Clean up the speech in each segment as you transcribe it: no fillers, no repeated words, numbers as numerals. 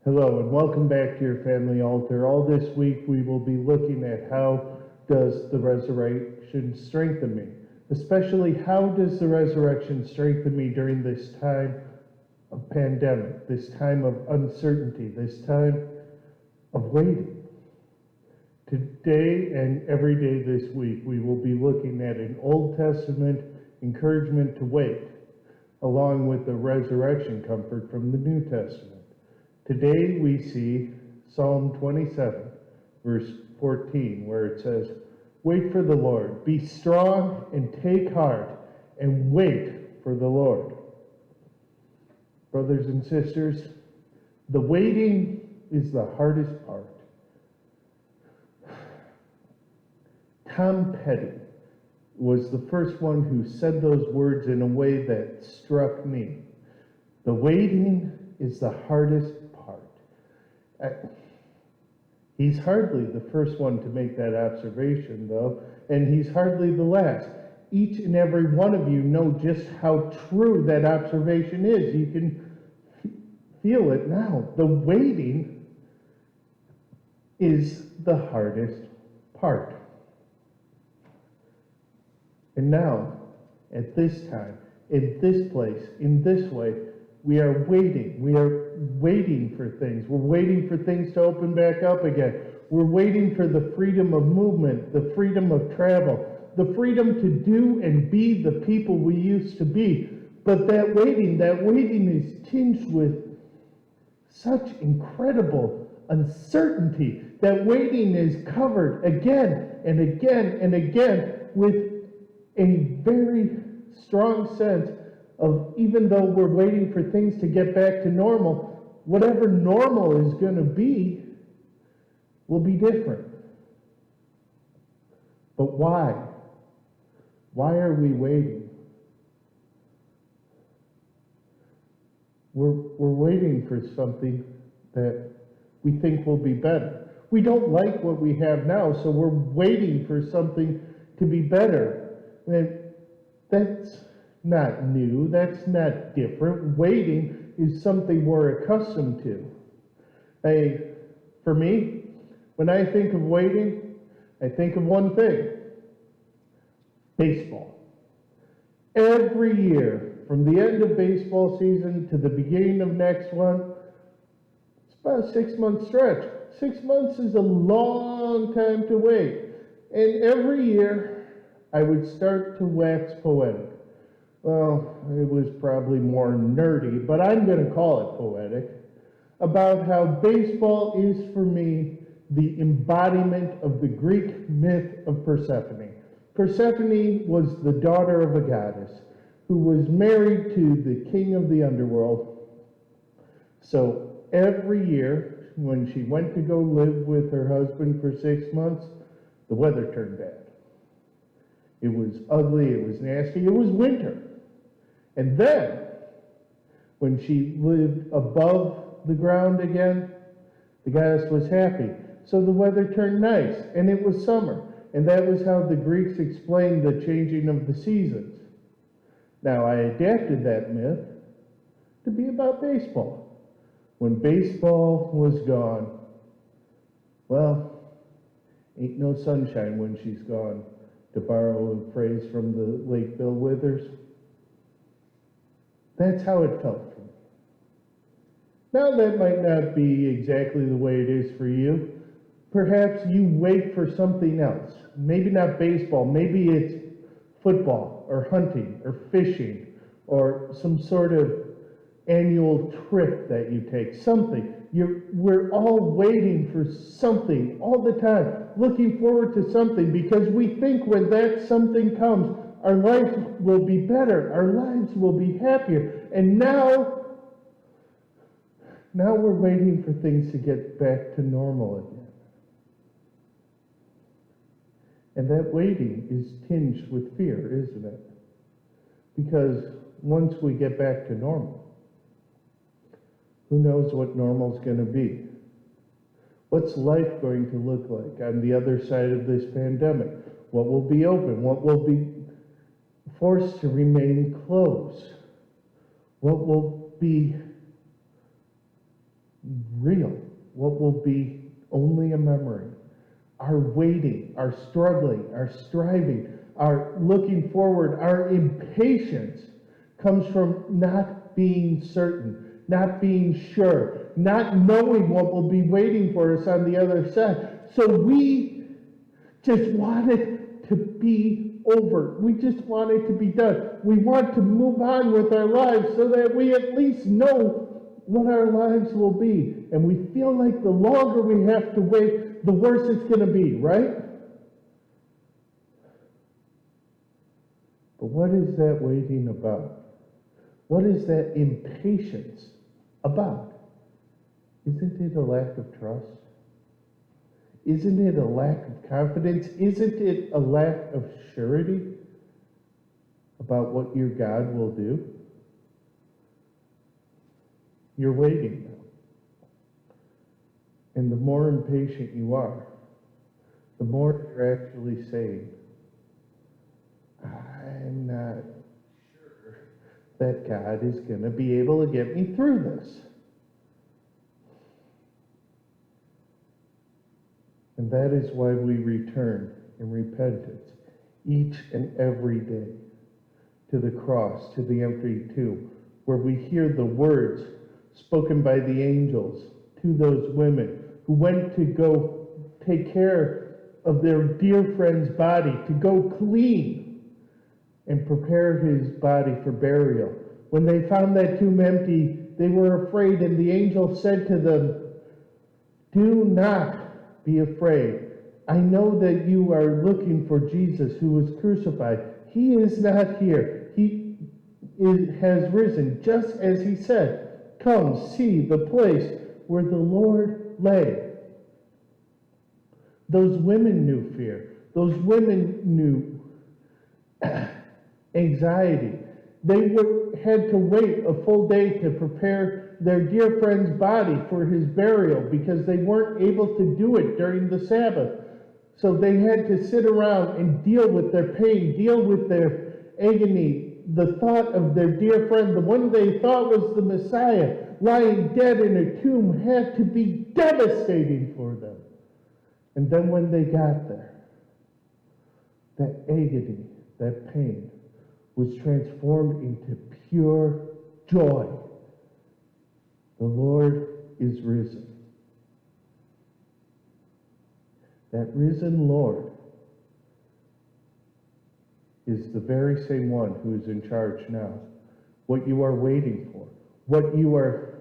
Hello and welcome back to your family altar. All this week we will be looking at how does the resurrection strengthen me? Especially how does the resurrection strengthen me during this time of pandemic, this time of uncertainty, this time of waiting? Today and every day this week we will be looking at an Old Testament encouragement to wait, along with the resurrection comfort from the New Testament. Today we see Psalm 27, verse 14, where it says, "Wait for the Lord, be strong and take heart, and wait for the Lord." Brothers and sisters, the waiting is the hardest part. Tom Petty was the first one who said those words in a way that struck me. The waiting is the hardest part. He's hardly the first one to make that observation, though, and he's hardly the last. Each and every one of you know just how true that observation is. You can feel it now. The waiting is the hardest part. And now, at this time, in this place, in this way, we are waiting. We are waiting for things. We're waiting for things to open back up again. We're waiting for the freedom of movement, the freedom of travel, the freedom to do and be the people we used to be. But that waiting is tinged with such incredible uncertainty. That waiting is covered again and again and again with a very strong sense of, even though we're waiting for things to get back to normal, whatever normal is going to be will be different. But why? Why are we waiting? We're waiting for something that we think will be better. We don't like what we have now, so we're waiting for something to be better. And that's not new, that's not different. Waiting is something we're accustomed to. For me, when I think of waiting, I think of one thing: baseball. Every year, from the end of baseball season to the beginning of next one, it's about a 6-month stretch. 6 months is a long time to wait. And every year, I would start to wax poetic. Well, it was probably more nerdy, but I'm going to call it poetic, about how baseball is for me the embodiment of the Greek myth of Persephone. Persephone was the daughter of a goddess who was married to the king of the underworld. So every year, when she went to go live with her husband for 6 months, the weather turned bad. It was ugly, it was nasty, it was winter. And then, when she lived above the ground again, the goddess was happy. So the weather turned nice, and it was summer. And that was how the Greeks explained the changing of the seasons. Now, I adapted that myth to be about baseball. When baseball was gone, well, ain't no sunshine when she's gone, to borrow a phrase from the late Bill Withers. That's how it felt for me. Now, that might not be exactly the way it is for you. Perhaps you wait for something else. Maybe not baseball. Maybe it's football or hunting or fishing or some sort of annual trip that you take. Something. We're all waiting for something all the time, looking forward to something, because we think when that something comes, our life will be better, our lives will be happier. And now we're waiting for things to get back to normal again. And that waiting is tinged with fear, isn't it? Because once we get back to normal, who knows what normal's going to be? What's life going to look like on the other side of this pandemic? What will be open? What will be forced to remain closed? What will be real, what will be only a memory. Our waiting, our struggling, our striving, our looking forward, our impatience comes from not being certain, not being sure, not knowing what will be waiting for us on the other side. So we just want it to be over. We just want it to be done. We want to move on with our lives so that we at least know what our lives will be. And we feel like the longer we have to wait, the worse it's going to be, right? But what is that waiting about? What is that impatience about? Isn't it a lack of trust? Isn't it a lack of confidence? Isn't it a lack of surety about what your God will do? You're waiting now. And the more impatient you are, the more you're actually saying, I'm not sure that God is going to be able to get me through this. And that is why we return in repentance each and every day to the cross, to the empty tomb, where we hear the words spoken by the angels to those women who went to go take care of their dear friend's body, to go clean and prepare his body for burial. When they found that tomb empty, they were afraid, and the angel said to them, do not be afraid. I know that you are looking for Jesus who was crucified. He is not here. He has risen, just as he said. Come, see the place where the Lord lay. Those women knew fear. Those women knew anxiety. They had to wait a full day to prepare their dear friend's body for his burial because they weren't able to do it during the Sabbath. So they had to sit around and deal with their pain, deal with their agony, the thought of their dear friend, the one they thought was the Messiah, lying dead in a tomb, had to be devastating for them. And then when they got there, that agony, that pain, was transformed into pure joy. The Lord is risen. That risen Lord is the very same one who is in charge now. What you are waiting for, what you are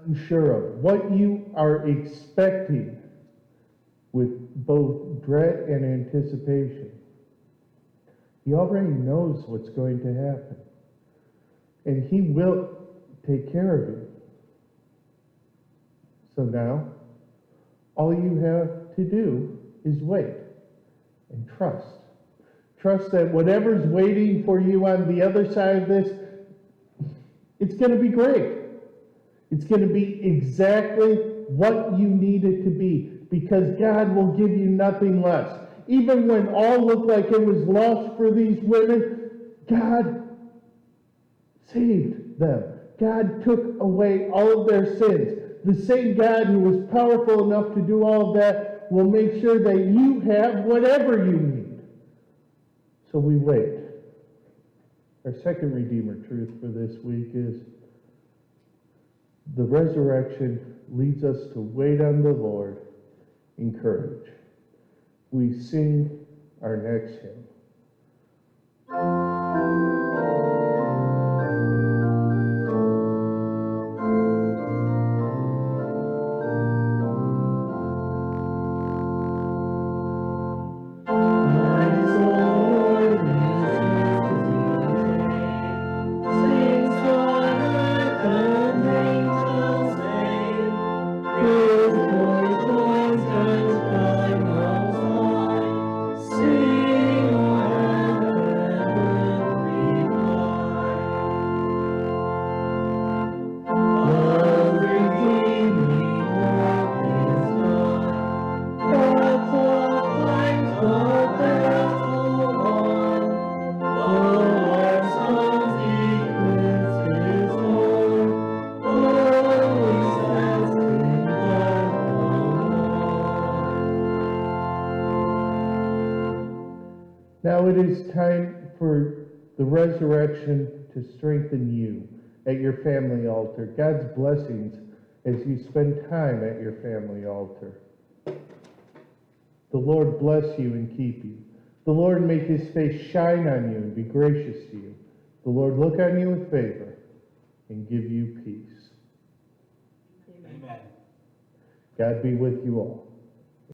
unsure of, what you are expecting with both dread and anticipation. He already knows what's going to happen. And he will take care of you. So now, all you have to do is wait and trust. Trust that whatever's waiting for you on the other side of this, it's going to be great. It's going to be exactly what you need it to be, because God will give you nothing less. Even when all looked like it was lost for these women, God saved them. God took away all of their sins. The same God who was powerful enough to do all of that will make sure that you have whatever you need. So we wait. Our second Redeemer truth for this week is the resurrection leads us to wait on the Lord in courage. We sing our next hymn. Now it is time for the resurrection to strengthen you at your family altar. God's blessings as you spend time at your family altar. The Lord bless you and keep you. The Lord make his face shine on you and be gracious to you. The Lord look on you with favor and give you peace. Amen. God be with you all.